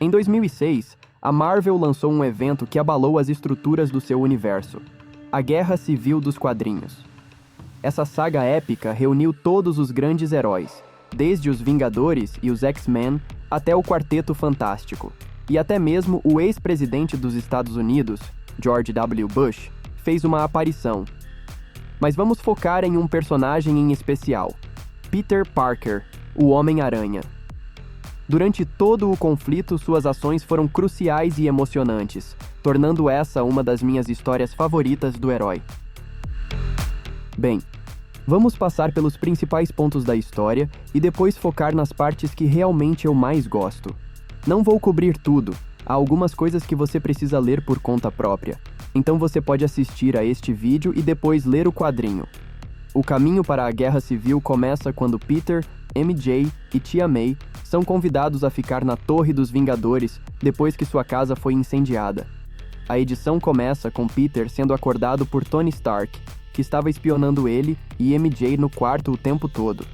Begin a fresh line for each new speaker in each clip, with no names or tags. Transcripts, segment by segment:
Em 2006, a Marvel lançou um evento que abalou as estruturas do seu universo: a Guerra Civil dos Quadrinhos. Essa saga épica reuniu todos os grandes heróis, desde os Vingadores e os X-Men até o Quarteto Fantástico. E até mesmo o ex-presidente dos Estados Unidos, George W. Bush, fez uma aparição. Mas vamos focar em um personagem em especial: Peter Parker, o Homem-Aranha. Durante todo o conflito, suas ações foram cruciais e emocionantes, tornando essa uma das minhas histórias favoritas do herói. Bem, vamos passar pelos principais pontos da história e depois focar nas partes que realmente eu mais gosto. Não vou cobrir tudo, há algumas coisas que você precisa ler por conta própria, então você pode assistir a este vídeo e depois ler o quadrinho. O caminho para a Guerra Civil começa quando Peter, MJ e Tia May são convidados a ficar na Torre dos Vingadores depois que sua casa foi incendiada. A edição começa com Peter sendo acordado por Tony Stark, que estava espionando ele e MJ no quarto o tempo todo.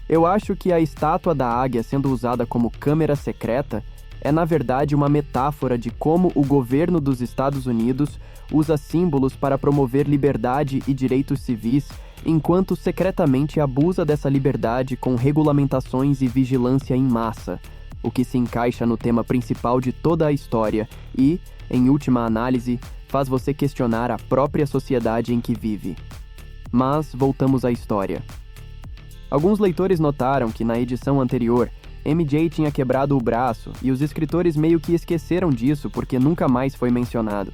Eu acho que a estátua da águia sendo usada como câmera secreta é na verdade uma metáfora de como o governo dos Estados Unidos usa símbolos para promover liberdade e direitos civis, enquanto secretamente abusa dessa liberdade com regulamentações e vigilância em massa, o que se encaixa no tema principal de toda a história e, em última análise, faz você questionar a própria sociedade em que vive. Mas voltamos à história. Alguns leitores notaram que na edição anterior, MJ tinha quebrado o braço e os escritores meio que esqueceram disso porque nunca mais foi mencionado.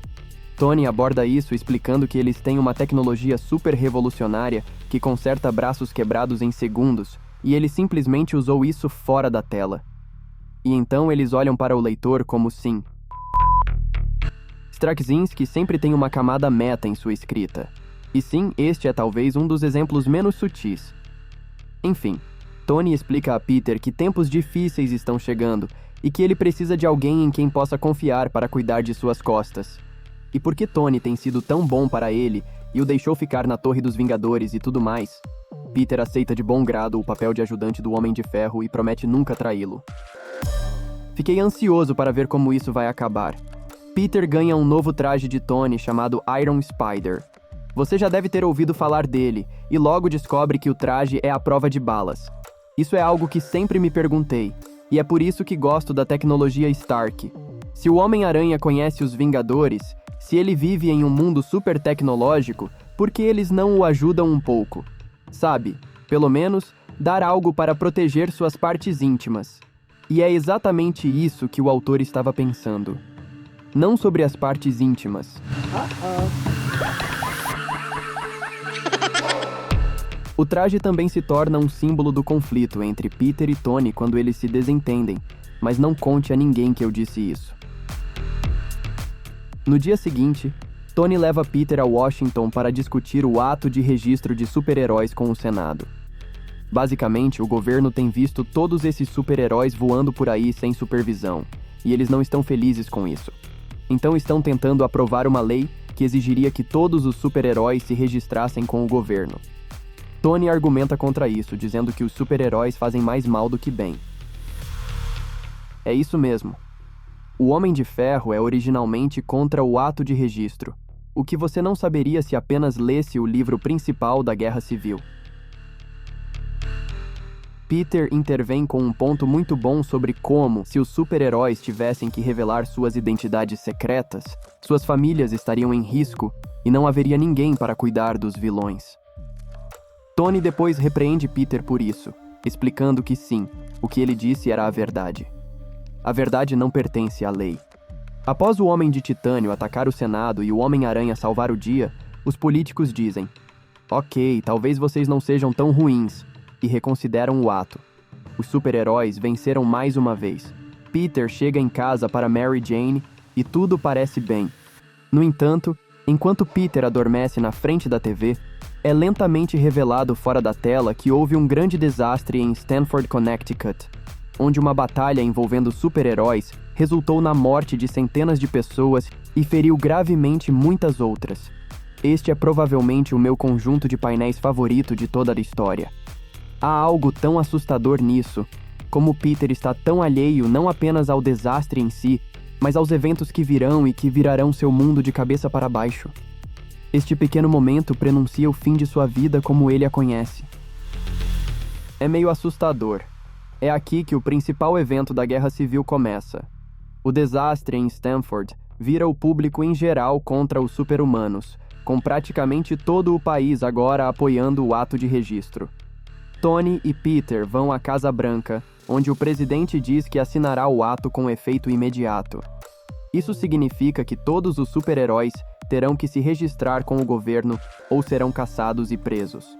Tony aborda isso explicando que eles têm uma tecnologia super revolucionária que conserta braços quebrados em segundos, e ele simplesmente usou isso fora da tela. E então eles olham para o leitor como sim. Straczynski sempre tem uma camada meta em sua escrita. E sim, este é talvez um dos exemplos menos sutis. Enfim, Tony explica a Peter que tempos difíceis estão chegando e que ele precisa de alguém em quem possa confiar para cuidar de suas costas. E porque Tony tem sido tão bom para ele e o deixou ficar na Torre dos Vingadores e tudo mais, Peter aceita de bom grado o papel de ajudante do Homem de Ferro e promete nunca traí-lo. Fiquei ansioso para ver como isso vai acabar. Peter ganha um novo traje de Tony chamado Iron Spider. Você já deve ter ouvido falar dele e logo descobre que o traje é à prova de balas. Isso é algo que sempre me perguntei, e é por isso que gosto da tecnologia Stark. Se o Homem-Aranha conhece os Vingadores, se ele vive em um mundo super tecnológico, por que eles não o ajudam um pouco? Sabe, pelo menos, dar algo para proteger suas partes íntimas. E é exatamente isso que o autor estava pensando. Não sobre as partes íntimas. O traje também se torna um símbolo do conflito entre Peter e Tony quando eles se desentendem, mas não conte a ninguém que eu disse isso. No dia seguinte, Tony leva Peter a Washington para discutir o ato de registro de super-heróis com o Senado. Basicamente, o governo tem visto todos esses super-heróis voando por aí sem supervisão, e eles não estão felizes com isso. Então estão tentando aprovar uma lei que exigiria que todos os super-heróis se registrassem com o governo. Tony argumenta contra isso, dizendo que os super-heróis fazem mais mal do que bem. É isso mesmo. O Homem de Ferro é originalmente contra o ato de registro, o que você não saberia se apenas lesse o livro principal da Guerra Civil. Peter intervém com um ponto muito bom sobre como, se os super-heróis tivessem que revelar suas identidades secretas, suas famílias estariam em risco e não haveria ninguém para cuidar dos vilões. Tony depois repreende Peter por isso, explicando que sim, o que ele disse era a verdade. A verdade não pertence à lei. Após o Homem de Titânio atacar o Senado e o Homem-Aranha salvar o dia, os políticos dizem: "Ok, talvez vocês não sejam tão ruins", e reconsideram o ato. Os super-heróis venceram mais uma vez. Peter chega em casa para Mary Jane e tudo parece bem. No entanto, enquanto Peter adormece na frente da TV, é lentamente revelado fora da tela que houve um grande desastre em Stamford, Connecticut, onde uma batalha envolvendo super-heróis resultou na morte de centenas de pessoas e feriu gravemente muitas outras. Este é provavelmente o meu conjunto de painéis favorito de toda a história. Há algo tão assustador nisso, como Peter está tão alheio não apenas ao desastre em si, mas aos eventos que virão e que virarão seu mundo de cabeça para baixo. Este pequeno momento prenuncia o fim de sua vida como ele a conhece. É meio assustador. É aqui que o principal evento da Guerra Civil começa. O desastre em Stanford vira o público em geral contra os super-humanos, com praticamente todo o país agora apoiando o ato de registro. Tony e Peter vão à Casa Branca, onde o presidente diz que assinará o ato com efeito imediato. Isso significa que todos os super-heróis terão que se registrar com o governo ou serão caçados e presos.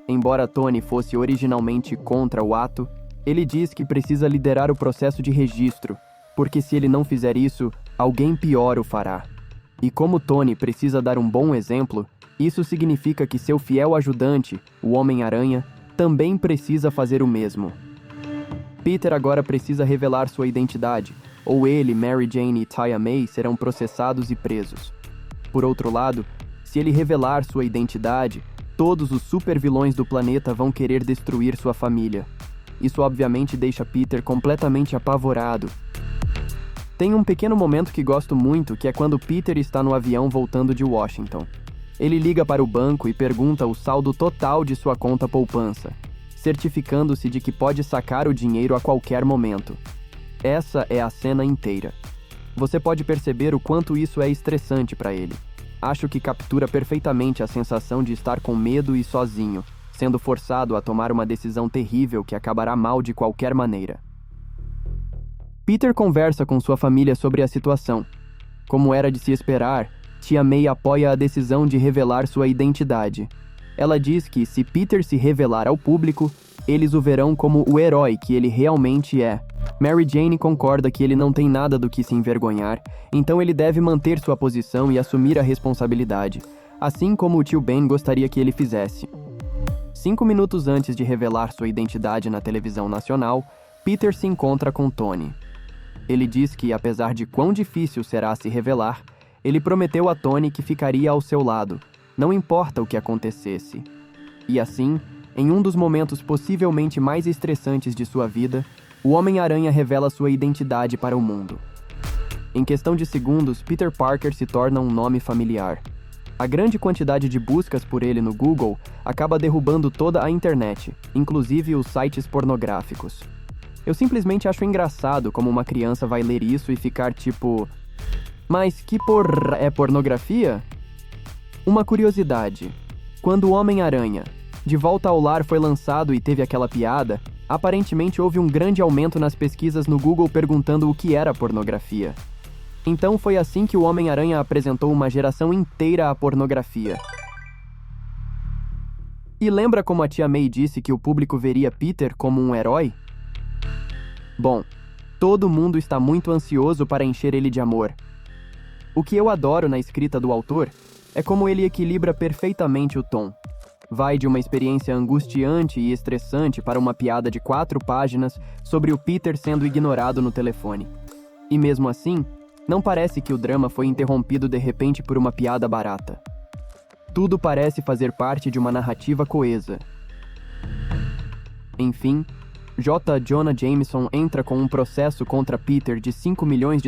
Embora Tony fosse originalmente contra o ato, ele diz que precisa liderar o processo de registro, porque se ele não fizer isso, alguém pior o fará. E como Tony precisa dar um bom exemplo, isso significa que seu fiel ajudante, o Homem-Aranha, também precisa fazer o mesmo. Peter agora precisa revelar sua identidade, ou ele, Mary Jane e Tia May serão processados e presos. Por outro lado, se ele revelar sua identidade, todos os super-vilões do planeta vão querer destruir sua família. Isso obviamente deixa Peter completamente apavorado. Tem um pequeno momento que gosto muito, que é quando Peter está no avião voltando de Washington. Ele liga para o banco e pergunta o saldo total de sua conta poupança, certificando-se de que pode sacar o dinheiro a qualquer momento. Essa é a cena inteira. Você pode perceber o quanto isso é estressante para ele. Acho que captura perfeitamente a sensação de estar com medo e sozinho, sendo forçado a tomar uma decisão terrível que acabará mal de qualquer maneira. Peter conversa com sua família sobre a situação. Como era de se esperar, Tia May apoia a decisão de revelar sua identidade. Ela diz que, se Peter se revelar ao público, eles o verão como o herói que ele realmente é. Mary Jane concorda que ele não tem nada do que se envergonhar, então ele deve manter sua posição e assumir a responsabilidade, assim como o tio Ben gostaria que ele fizesse. 5 minutos antes de revelar sua identidade na televisão nacional, Peter se encontra com Tony. Ele diz que, apesar de quão difícil será se revelar, ele prometeu a Tony que ficaria ao seu lado, não importa o que acontecesse. E assim, em um dos momentos possivelmente mais estressantes de sua vida, o Homem-Aranha revela sua identidade para o mundo. Em questão de segundos, Peter Parker se torna um nome familiar. A grande quantidade de buscas por ele no Google acaba derrubando toda a internet, inclusive os sites pornográficos. Eu simplesmente acho engraçado como uma criança vai ler isso e ficar tipo... Mas que porra é pornografia? Uma curiosidade. Quando o Homem-Aranha, De Volta ao Lar foi lançado e teve aquela piada, aparentemente houve um grande aumento nas pesquisas no Google perguntando o que era pornografia. Então foi assim que o Homem-Aranha apresentou uma geração inteira à pornografia. E lembra como a Tia May disse que o público veria Peter como um herói? Bom, todo mundo está muito ansioso para encher ele de amor. O que eu adoro na escrita do autor é como ele equilibra perfeitamente o tom. Vai de uma experiência angustiante e estressante para uma piada de 4 páginas sobre o Peter sendo ignorado no telefone. E mesmo assim, não parece que o drama foi interrompido de repente por uma piada barata. Tudo parece fazer parte de uma narrativa coesa. Enfim, J. Jonah Jameson entra com um processo contra Peter de $5 milhões.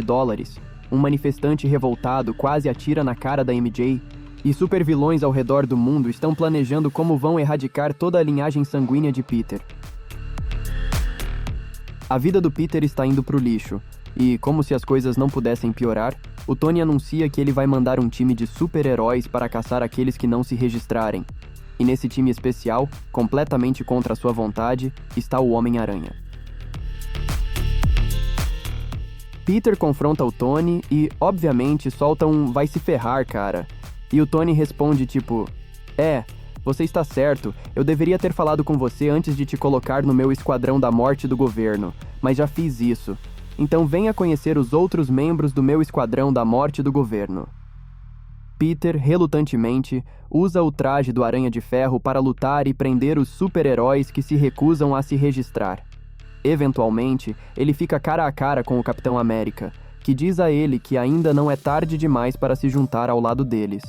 Um manifestante revoltado quase atira na cara da MJ, e supervilões ao redor do mundo estão planejando como vão erradicar toda a linhagem sanguínea de Peter. A vida do Peter está indo pro lixo, e, como se as coisas não pudessem piorar, o Tony anuncia que ele vai mandar um time de super-heróis para caçar aqueles que não se registrarem. E nesse time especial, completamente contra sua vontade, está o Homem-Aranha. Peter confronta o Tony e, obviamente, solta um "vai se ferrar, cara". E o Tony responde tipo, você está certo, eu deveria ter falado com você antes de te colocar no meu esquadrão da morte do governo, mas já fiz isso. Então venha conhecer os outros membros do meu esquadrão da morte do governo. Peter, relutantemente, usa o traje do Aranha de Ferro para lutar e prender os super-heróis que se recusam a se registrar. Eventualmente, ele fica cara a cara com o Capitão América, que diz a ele que ainda não é tarde demais para se juntar ao lado deles.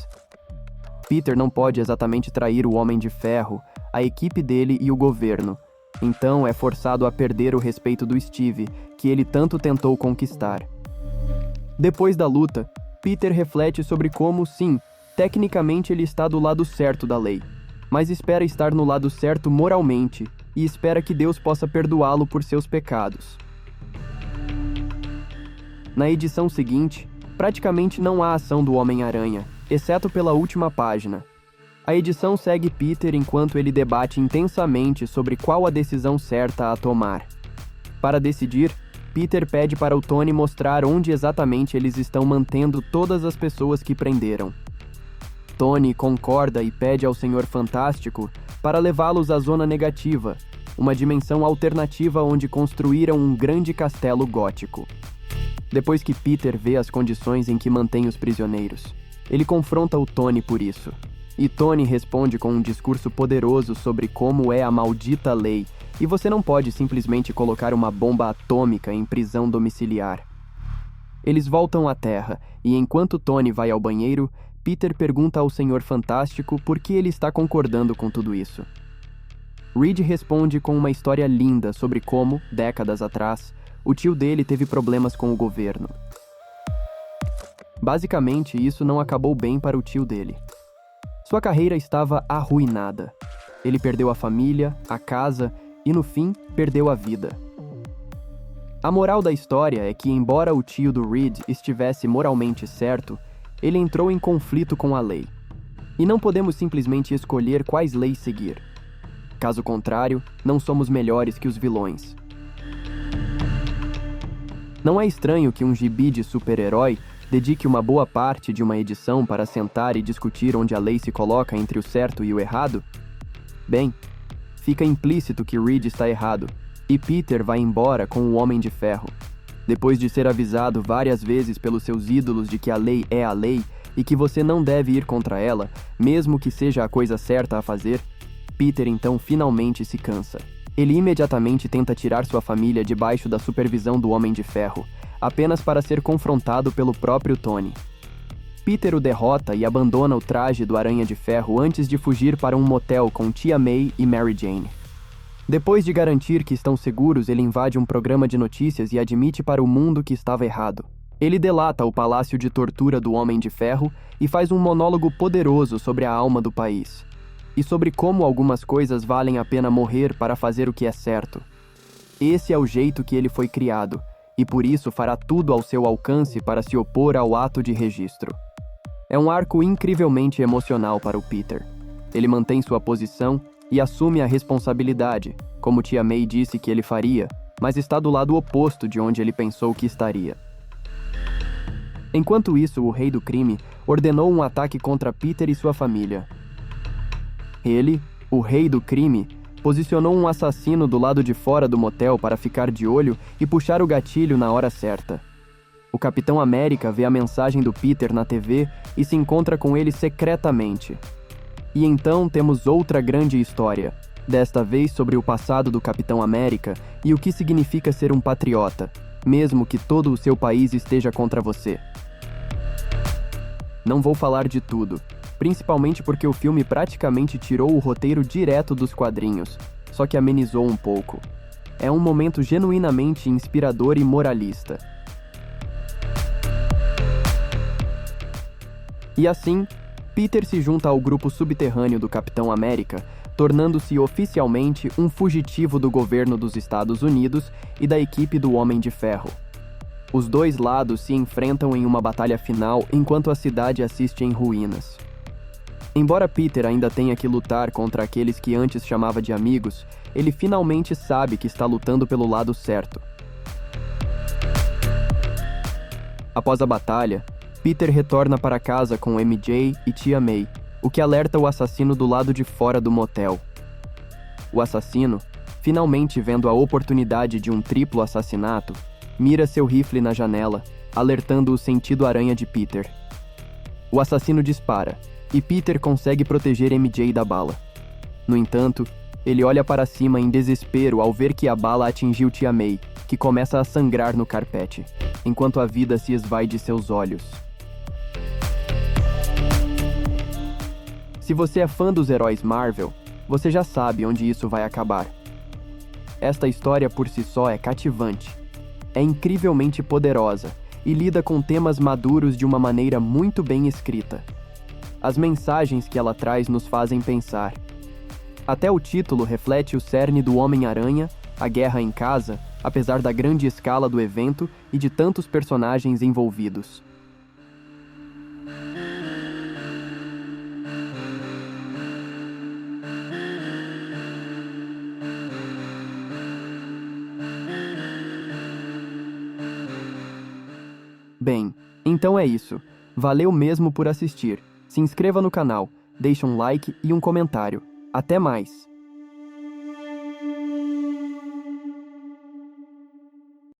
Peter não pode exatamente trair o Homem de Ferro, a equipe dele e o governo, Então é forçado a perder o respeito do Steve, que ele tanto tentou conquistar. Depois da luta, Peter reflete sobre como, sim, tecnicamente ele está do lado certo da lei, mas espera estar no lado certo moralmente e espera que Deus possa perdoá-lo por seus pecados. Na edição seguinte, praticamente não há ação do Homem-Aranha, exceto pela última página. A edição segue Peter enquanto ele debate intensamente sobre qual a decisão certa a tomar. Para decidir, Peter pede para o Tony mostrar onde exatamente eles estão mantendo todas as pessoas que prenderam. Tony concorda e pede ao Senhor Fantástico para levá-los à Zona Negativa, uma dimensão alternativa onde construíram um grande castelo gótico. Depois que Peter vê as condições em que mantém os prisioneiros, ele confronta o Tony por isso. E Tony responde com um discurso poderoso sobre como é a maldita lei, e você não pode simplesmente colocar uma bomba atômica em prisão domiciliar. Eles voltam à Terra, e enquanto Tony vai ao banheiro, Peter pergunta ao Senhor Fantástico por que ele está concordando com tudo isso. Reed responde com uma história linda sobre como, décadas atrás, o tio dele teve problemas com o governo. Basicamente, isso não acabou bem para o tio dele. Sua carreira estava arruinada. Ele perdeu a família, a casa e, no fim, perdeu a vida. A moral da história é que, embora o tio do Reed estivesse moralmente certo, ele entrou em conflito com a lei. E não podemos simplesmente escolher quais leis seguir. Caso contrário, não somos melhores que os vilões. Não é estranho que um gibi de super-herói dedique uma boa parte de uma edição para sentar e discutir onde a lei se coloca entre o certo e o errado? Bem, fica implícito que Reed está errado, e Peter vai embora com o Homem de Ferro. Depois de ser avisado várias vezes pelos seus ídolos de que a lei é a lei e que você não deve ir contra ela, mesmo que seja a coisa certa a fazer, Peter então finalmente se cansa. Ele imediatamente tenta tirar sua família debaixo da supervisão do Homem de Ferro, apenas para ser confrontado pelo próprio Tony. Peter o derrota e abandona o traje do Aranha de Ferro antes de fugir para um motel com Tia May e Mary Jane. Depois de garantir que estão seguros, ele invade um programa de notícias e admite para o mundo que estava errado. Ele delata o palácio de tortura do Homem de Ferro e faz um monólogo poderoso sobre a alma do país, e sobre como algumas coisas valem a pena morrer para fazer o que é certo. Esse é o jeito que ele foi criado, e por isso fará tudo ao seu alcance para se opor ao ato de registro. É um arco incrivelmente emocional para o Peter. Ele mantém sua posição e assume a responsabilidade, como Tia May disse que ele faria, mas está do lado oposto de onde ele pensou que estaria. Enquanto isso, o Rei do Crime ordenou um ataque contra Peter e sua família. Ele, o Rei do Crime, posicionou um assassino do lado de fora do motel para ficar de olho e puxar o gatilho na hora certa. O Capitão América vê a mensagem do Peter na TV e se encontra com ele secretamente. E então temos outra grande história, desta vez sobre o passado do Capitão América e o que significa ser um patriota, mesmo que todo o seu país esteja contra você. Não vou falar de tudo, principalmente porque o filme praticamente tirou o roteiro direto dos quadrinhos, só que amenizou um pouco. É um momento genuinamente inspirador e moralista. E assim, Peter se junta ao grupo subterrâneo do Capitão América, tornando-se oficialmente um fugitivo do governo dos Estados Unidos e da equipe do Homem de Ferro. Os dois lados se enfrentam em uma batalha final enquanto a cidade assiste em ruínas. Embora Peter ainda tenha que lutar contra aqueles que antes chamava de amigos, ele finalmente sabe que está lutando pelo lado certo. Após a batalha, Peter retorna para casa com MJ e Tia May, o que alerta o assassino do lado de fora do motel. O assassino, finalmente vendo a oportunidade de um triplo assassinato, mira seu rifle na janela, alertando o sentido aranha de Peter. O assassino dispara, e Peter consegue proteger MJ da bala. No entanto, ele olha para cima em desespero ao ver que a bala atingiu Tia May, que começa a sangrar no carpete, enquanto a vida se esvai de seus olhos. Se você é fã dos heróis Marvel, você já sabe onde isso vai acabar. Esta história por si só é cativante. É incrivelmente poderosa e lida com temas maduros de uma maneira muito bem escrita. As mensagens que ela traz nos fazem pensar. Até o título reflete o cerne do Homem-Aranha, a guerra em casa, apesar da grande escala do evento e de tantos personagens envolvidos. Bem, então é isso. Valeu mesmo por assistir. Se inscreva no canal, deixe um like e um comentário. Até mais!